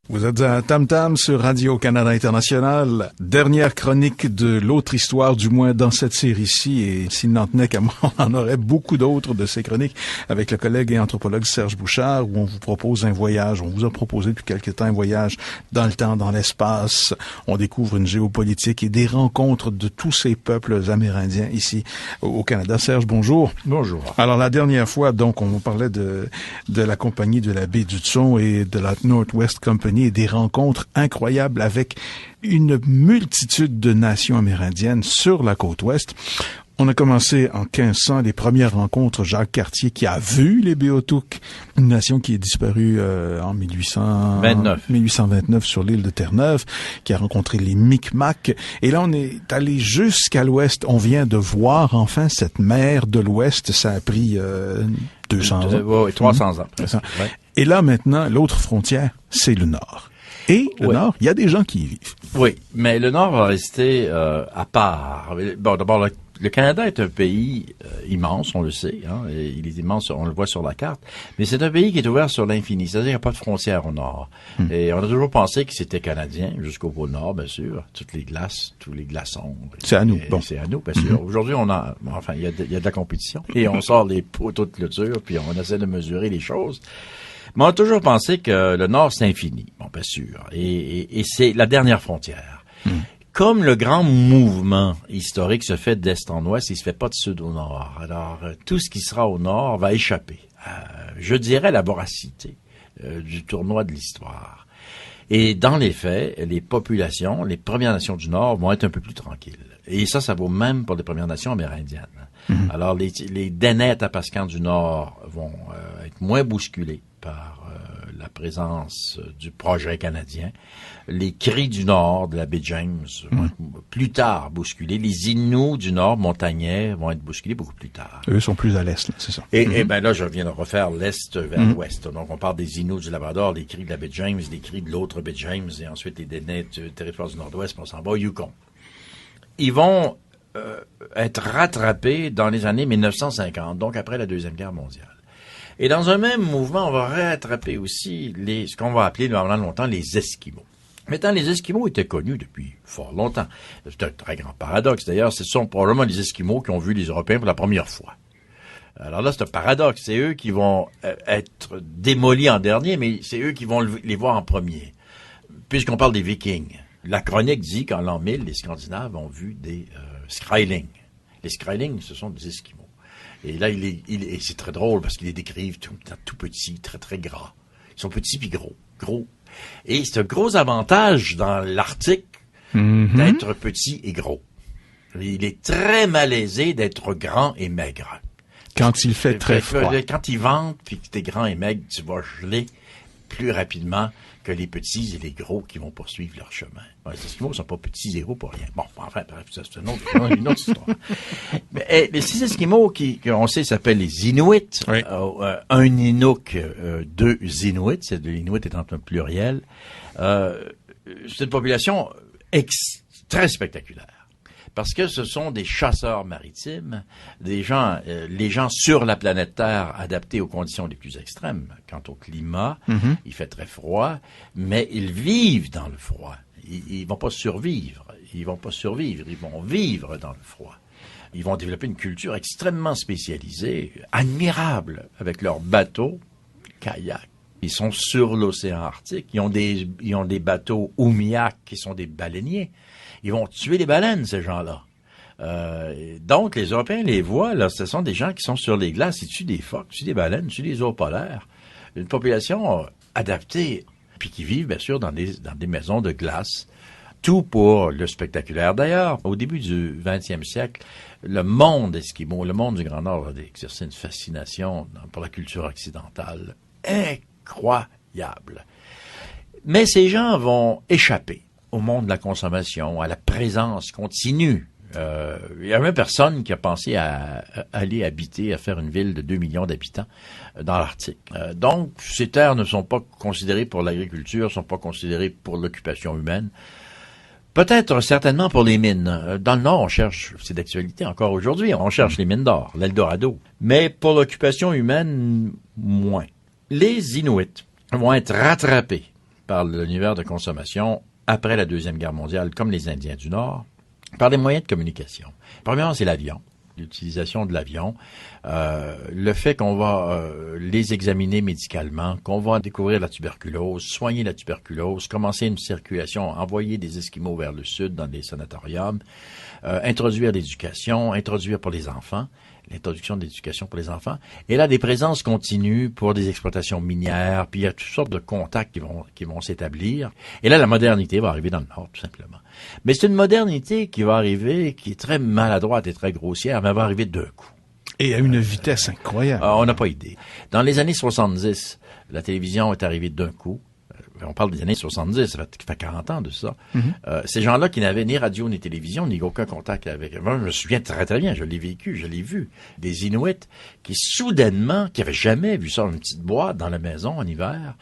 Vous êtes à Tam Tam sur Radio-Canada International. Dernière chronique de l'autre histoire, du moins dans cette série-ci. Et s'il n'en tenait qu'à moi, on en aurait beaucoup d'autres de ces chroniques avec le collègue et anthropologue Serge Bouchard, où on vous propose un voyage. On vous a proposé depuis quelque temps un voyage dans le temps, dans l'espace. On découvre une géopolitique et des rencontres de tous ces peuples amérindiens ici au Canada. Serge, bonjour. Bonjour. Alors, la dernière fois, donc, on parlait de la compagnie de la baie d'Hudson et de la Northwest Company et des rencontres incroyables avec une multitude de nations amérindiennes sur la côte ouest. On a commencé en 1500, les premières rencontres, Jacques Cartier qui a vu les Beothuk, une nation qui est disparue en 1829 sur l'île de Terre-Neuve, qui a rencontré les Micmacs. Et là, on est allé jusqu'à l'ouest. On vient de voir enfin cette mer de l'ouest. Ça a pris 200 ans. Oui, 300 ans. Ouais. Et là, maintenant, l'autre frontière, c'est le nord. Et le nord, il y a des gens qui y vivent. Oui, mais le nord va rester à part. Bon, d'abord, le Canada est un pays immense, on le sait. Hein, et il est immense, on le voit sur la carte. Mais c'est un pays qui est ouvert sur l'infini. C'est-à-dire qu'il n'y a pas de frontière au nord. Et on a toujours pensé que c'était canadien, jusqu'au pôle nord, bien sûr. Toutes les glaces, tous les glaçons. C'est à nous. Bon. C'est à nous, bien sûr. Aujourd'hui, il y a de la compétition. Et on sort les poteaux de clôture, puis on essaie de mesurer les choses. Mais on a toujours pensé que le Nord, c'est infini. Bon, bien sûr. Et c'est la dernière frontière. Comme le grand mouvement historique se fait d'est en ouest, il se fait pas de sud au nord. Alors, tout ce qui sera au nord va échapper je dirais, la voracité du tournoi de l'histoire. Et dans les faits, les populations, les Premières Nations du Nord vont être un peu plus tranquilles. Et ça vaut même pour les Premières Nations amérindiennes. Alors, les Dene Tapascans du Nord vont être moins bousculés par la présence du projet canadien. Les Cris du Nord de la baie James vont être plus tard bousculés. Les Inuits du Nord montagnais vont être bousculés beaucoup plus tard. Eux sont plus à l'est, là, c'est ça. Et ben là, je viens de refaire l'est vers l'ouest. Donc, on parle des Inuits du Labrador, les Cris de la baie James, les Cris de l'autre baie James, et ensuite les Dene du territoire du Nord-Ouest, puis on s'en va au Yukon. Ils vont être rattrapés dans les années 1950, donc après la Deuxième Guerre mondiale. Et dans un même mouvement, on va rattraper aussi ce qu'on va appeler pendant longtemps les Esquimaux. Maintenant, les Esquimaux étaient connus depuis fort longtemps. C'est un très grand paradoxe. D'ailleurs, ce sont probablement les Esquimaux qui ont vu les Européens pour la première fois. Alors là, c'est un paradoxe. C'est eux qui vont être démolis en dernier, mais c'est eux qui vont les voir en premier. Puisqu'on parle des Vikings, la chronique dit qu'en l'an 1000, les Scandinaves ont vu des Skrælings. Les Skrælings, ce sont des Esquimaux. Et là, et c'est très drôle parce qu'ils les décrivent tout petits, très, très gras. Ils sont petits puis gros. Et c'est un gros avantage dans l'Arctique d'être petit et gros. Il est très malaisé d'être grand et maigre. Quand il fait très froid. Quand il vente puis que t'es grand et maigre, tu vas geler plus rapidement que les petits et les gros qui vont poursuivre leur chemin. Les Esquimaux ne sont pas petits et gros pour rien. Bon, enfin, bref, ça, c'est une autre histoire. Mais ces Esquimaux on sait s'appellent les Inuits. Oui. Un Inuk, deux Inuits, l'Inuit étant un pluriel. C'est une population très spectaculaire. Parce que ce sont des chasseurs maritimes, les gens sur la planète Terre adaptés aux conditions les plus extrêmes. Quant au climat, il fait très froid, mais ils vivent dans le froid. Ils vont pas survivre. Ils vont vivre dans le froid. Ils vont développer une culture extrêmement spécialisée, admirable, avec leurs bateaux, kayaks. Ils sont sur l'océan Arctique. Ils ont des bateaux Umiak qui sont des baleiniers. Ils vont tuer les baleines, ces gens-là. Donc, les Européens les voient, là, ce sont des gens qui sont sur les glaces, ils tuent des phoques, ils tuent des baleines, ils tuent des ours polaires. Une population adaptée, puis qui vivent, bien sûr, dans des maisons de glace. Tout pour le spectaculaire. D'ailleurs, au début du 20e siècle, le monde esquimau, le monde du Grand Nord a exercé une fascination pour la culture occidentale incroyable. Mais ces gens vont échapper au monde de la consommation, à la présence continue. Il y a même personne qui a pensé à aller habiter, à faire une ville de 2 millions d'habitants dans l'Arctique. Donc, ces terres ne sont pas considérées pour l'agriculture, ne sont pas considérées pour l'occupation humaine. Peut-être certainement pour les mines. Dans le Nord, on cherche, c'est d'actualité encore aujourd'hui, on cherche les mines d'or, l'Eldorado. Mais pour l'occupation humaine, moins. Les Inuits vont être rattrapés par l'univers de consommation après la Deuxième Guerre mondiale, comme les Indiens du Nord, par des moyens de communication. Premièrement, c'est l'avion. L'utilisation de l'avion, le fait qu'on va les examiner médicalement, qu'on va découvrir la tuberculose, soigner la tuberculose, commencer une circulation, envoyer des Esquimaux vers le sud dans des sanatoriums, introduire l'éducation, introduire pour les enfants, l'introduction de l'éducation pour les enfants. Et là, des présences continues pour des exploitations minières, puis il y a toutes sortes de contacts qui vont s'établir. Et là, la modernité va arriver dans le Nord, tout simplement. Mais c'est une modernité qui va arriver, qui est très maladroite et très grossière, mais elle va arriver d'un coup. Et à une vitesse incroyable. On n'a pas idée. Dans les années 70, la télévision est arrivée d'un coup. On parle des années 70, ça fait 40 ans de ça. Ces gens-là qui n'avaient ni radio ni télévision, ni aucun contact avec... Moi, je me souviens très très bien, je l'ai vécu, je l'ai vu. Des Inuits qui soudainement, qui n'avaient jamais vu ça dans une petite boîte dans la maison en hiver,